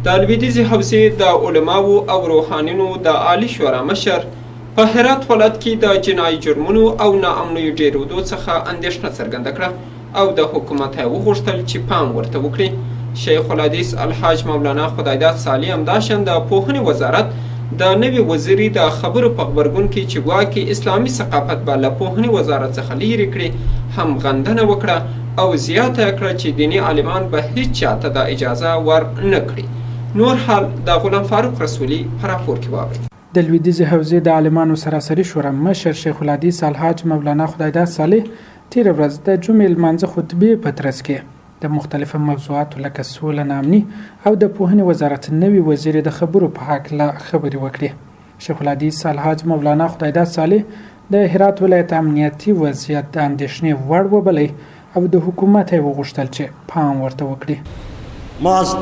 د لویدیځې حوزې د علماو او روحانینو د عالي شورا مشر په هرات ولایت کې د جنایي جرمونو او ناامنیو ډېرېدو څخه اندېښنه څرګنده کړه او د حکومت یې وغوښتل چې پام ورته وکړي. شیخ الحدیث الحاج مولانا خدایداد صالح همداشان د پوهنې وزارت د نوي وزیري د خبرو په غبرګون کې چې ګواکې اسلامي ثقافت به له پوهنې وزارت څخه لیرې کړي هم غندنه وکړه او زیاته کړه چې دیني عالمان به هیڅ چاته د اجازه ور نه کړي. نور حال د غلام فاروق رسولي په راپور کې واورئ. د لویدیځې حوزې د عالمانو سراسري شورا مشر شیخ الحدیث الحاج مولانا خدایداد صالح تېره ورځ د جمعې لمانځه خطبې په ترڅ کې د مختلفو موضوعاتو لکه سوله نامني او د پوهنې وزارت نوي وزیر د خبرو په هکله خبرې وکړې. شیخ الحدیث الحاج مولانا خدایداد صالح د هرات ولایت امنیتي وضعیت د اندېښنې وړ وبلی او د حکومت یې وغوښتل چې پام ورته وکړي. ما از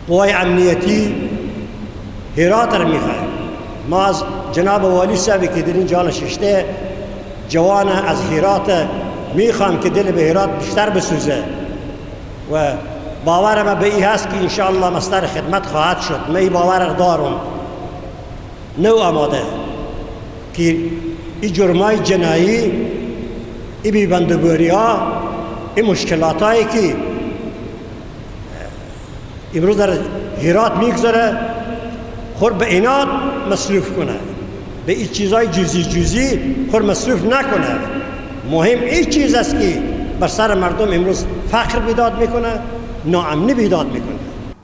قوای امنیتی هرات را میخوایم. ما از جناب والی صاحبی که در اینجا نشسته جوان از هرات میخوام که دل به هرات بیشتر بسوزه و باورم به این هست که انشاءالله مستر خدمت خواهد شد. من این باور دارم نو آماده که این جرمای جنایی این بیبندگوری ها این مشکلات هایی که امروز در هرات میگذاره خور به اینات مصروف کنه، به این چیزای جزئی خور مصروف نکنه. مهم این چیز است که بر سر مردم امروز فقر بیداد میکنه، ناامنی بیداد میکنه.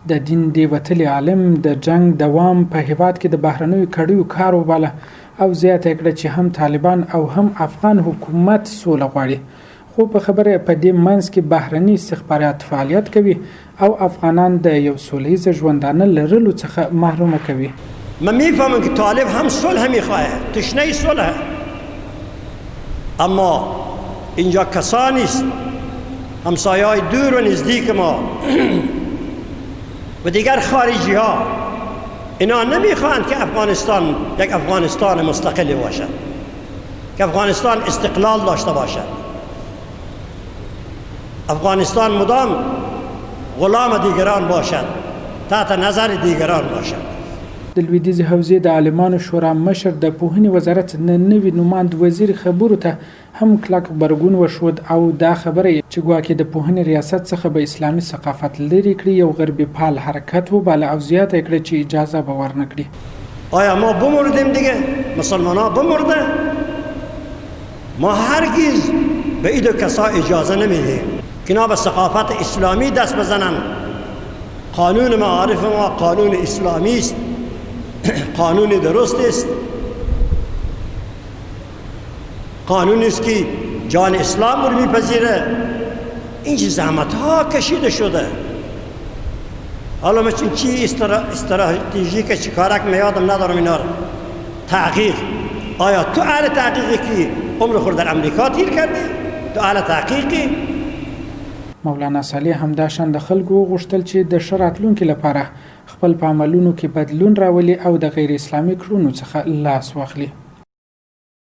د دین دی وتلی عالم د جنگ دوام په هیواد کې د بهرنیو کډیو کار وباله او زیاته کړه چې هم طالبان او هم افغان حکومت سوله غواړي. خو په خبره په دې منځ کې بهرني استخبارات فعالیت کوي او افغانان د یو سولیز ژوندانه لرلو څخه محروم کوي. من میفهمم که طالب هم صلح میخواه، تشنه صلح، اما اینجا کسانی است همسایه‌های دور و نزدیک ما و دیگر خارجی ها اینا نمیخواهند که افغانستان یک افغانستان مستقل باشد، که افغانستان استقلال داشته باشد. افغانستان مدام غلام دیگران باشد، تحت نظر دیگران باشد. د لویدیځې حوزې د عالمانو شورا مشر د پوهنې وزارت نوي نوماند وزیر خبرو ته هم کلک غبرګون وښود او دا خبره چې ګواکې د پوهنې ریاست څخه به اسلامي ثقافت لرې کړي یو غربي پال حرکت وباله او زیاته کړه چې اجازه به ورنه کړي. آیا ما بمردیم دیگه؟ مسلمان ها بمرده؟ ما هرگز به این دو کسا اجازه نمیدیم که اینا به ثقافت اسلامی دست بزنن. قانون معارف ما قانون اسلامی است، قانون درست است، قانونی است که جان اسلام رو میپذیره. این زحمت ها کشیده شده. حالا من چی استراتژی که چیکارک میادم ندارم اینا رو تحقیق. آیا تو اهل تحقیقی که عمر خود در امریکا تیر کردی؟ تو اهل تحقیقی؟ مولانا صالح همداشان د خلکو غوښتل چې د ښه راتلونکي لپاره خپل په عملونو کې بدلون راولي او د غیر اسلامي کړنو څخه لاس واخلي.